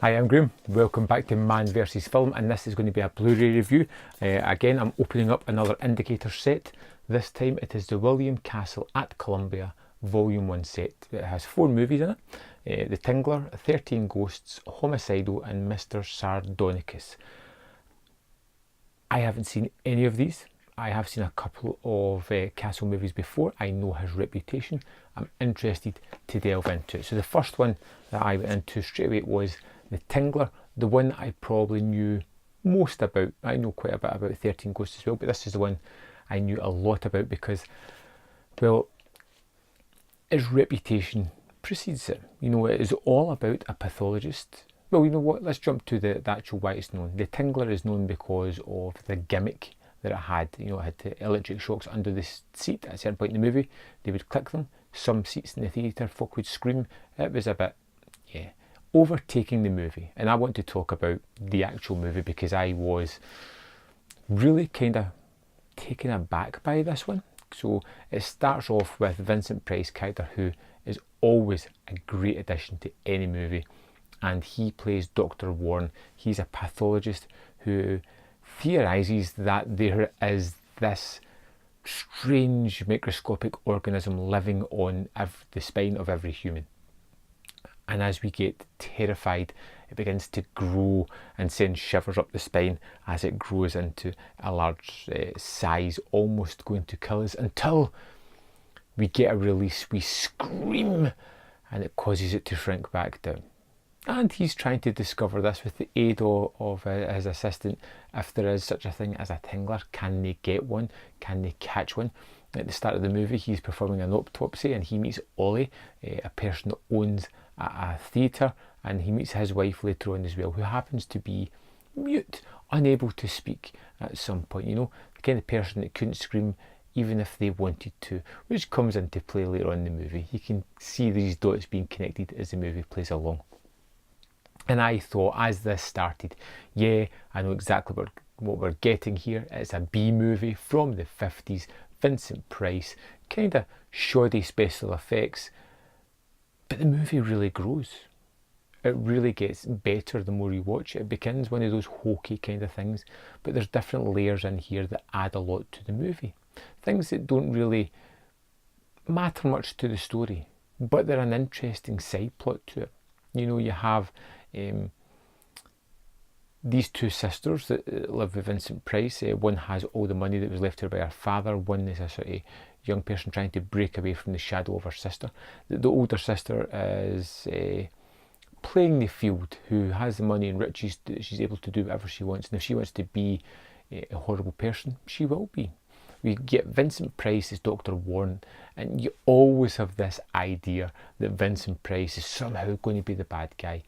Hi, I'm Graham. Welcome back to Man vs Film, and this is going to be a Blu-ray review. Again, I'm opening up another Indicator set. This time it is the William Castle at Columbia Volume 1 set. It has 4 movies in it. The Tingler, 13 Ghosts, Homicidal and Mr. Sardonicus. I haven't seen any of these. I have seen a couple of Castle movies before. I know his reputation. I'm interested to delve into it. So the first one that I went into straight away was the Tingler, the one I probably knew most about. I know quite a bit about 13 Ghosts as well, but this is the one I knew a lot about because, well, his reputation precedes it. You know, it is all about a pathologist. Well, you know what, let's jump to the actual why it's known. The Tingler is known because of the gimmick that it had. You know, it had the electric shocks under the seat at a certain point in the movie. They would click them. Some seats in the theatre, folk would scream. It was a bit, overtaking the movie. And I want to talk about the actual movie because I was really kind of taken aback by this one. So it starts off with Vincent Price character, who is always a great addition to any movie, and he plays Dr. Warren. He's a pathologist who theorizes that there is this strange microscopic organism living on the spine of every human. And as we get terrified, it begins to grow and send shivers up the spine as it grows into a large size, almost going to kill us, until we get a release, we scream, and it causes it to shrink back down. And he's trying to discover this with the aid of his assistant. If there is such a thing as a Tingler, can they get one? Can they catch one? At the start of the movie, he's performing an autopsy and he meets Ollie, a person that owns a theatre, and he meets his wife later on as well, who happens to be mute, unable to speak at some point. You know, the kind of person that couldn't scream even if they wanted to, which comes into play later on in the movie. You can see these dots being connected as the movie plays along. And I thought, as this started, I know exactly what we're getting here. It's a B movie from the 50s, Vincent Price, kind of shoddy special effects, but the movie really grows. It really gets better the more you watch it. It begins one of those hokey kind of things, but there's different layers in here that add a lot to the movie. Things that don't really matter much to the story, but they're an interesting side plot to it. You know, you have these two sisters that live with Vincent Price. One has all the money that was left her by her father. One is a sort of young person trying to break away from the shadow of her sister. The older sister is playing the field, who has the money and riches that she's able to do whatever she wants. And if she wants to be a horrible person, she will be. We get Vincent Price as Dr. Warren, and you always have this idea that Vincent Price is somehow going to be the bad guy.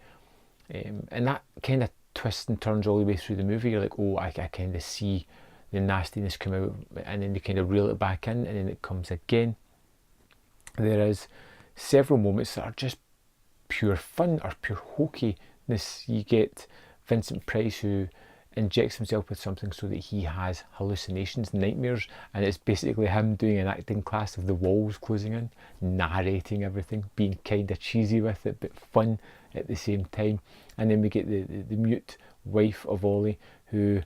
And that kind of twists and turns all the way through the movie. You're like, oh, I kind of see the nastiness come out, and then they kind of reel it back in, and then it comes again. There is several moments that are just pure fun or pure hokiness. You get Vincent Price, who injects himself with something so that he has hallucinations, nightmares, and it's basically him doing an acting class of the walls closing in, narrating everything, being kind of cheesy with it but fun at the same time. And then we get the mute wife of Ollie, who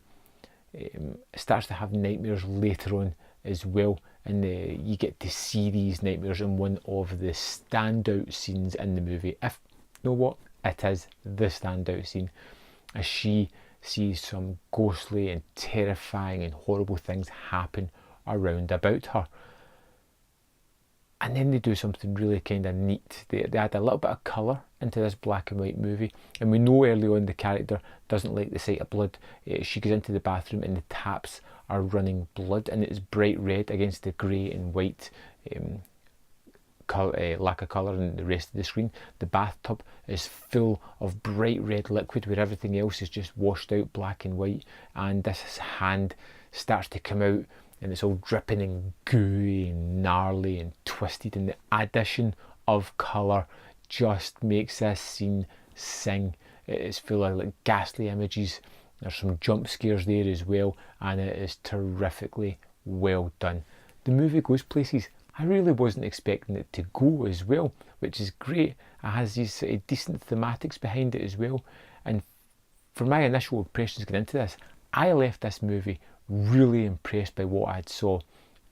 starts to have nightmares later on as well, and you get to see these nightmares in one of the standout scenes in the movie. If you know what, it is the standout scene, as she sees some ghostly and terrifying and horrible things happen around about her. And then they do something really kind of neat. They add a little bit of colour into this black and white movie. And we know early on the character doesn't like the sight of blood. She goes into the bathroom and the taps are running blood, and it's bright red against the grey and white lack of colour in the rest of the screen. The bathtub is full of bright red liquid where everything else is just washed out black and white, and this hand starts to come out and it's all dripping and gooey and gnarly and twisted, and the addition of colour just makes this scene sing. It's full of like ghastly images. There's some jump scares there as well, and it is terrifically well done. The movie goes places I really wasn't expecting it to go as well, which is great. It has these sort of decent thematics behind it as well, And for my initial impressions going into this, I left this movie really impressed by what I saw.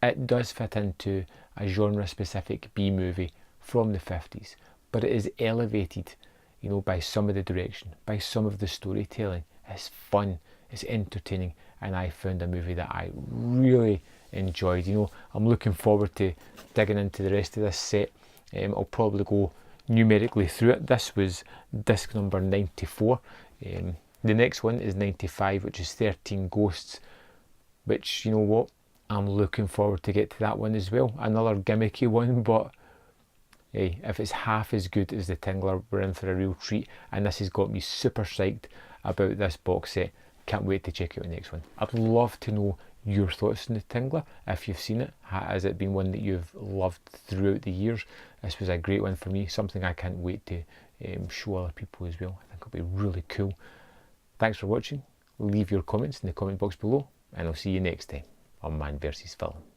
It does fit into a genre-specific B movie from the 50s, but it is elevated, you know, by some of the direction, by some of the storytelling. It's fun, it's entertaining, and I found a movie that I really enjoyed. You know, I'm looking forward to digging into the rest of this set. I'll probably go numerically through it. This was disc number 94. The next one is 95, which is 13 Ghosts, which, you know what, I'm looking forward to get to that one as well. Another gimmicky one, but hey, if it's half as good as the Tingler, we're in for a real treat. And this has got me super psyched about this box set. Can't wait to check out the next one. I'd love to know your thoughts on the Tingler. If you've seen it, has it been one that you've loved throughout the years? This was a great one for me, something I can't wait to show other people as well. I think it'll be really cool. Thanks for watching. Leave your comments in the comment box below, and I'll see you next time on Man vs Film.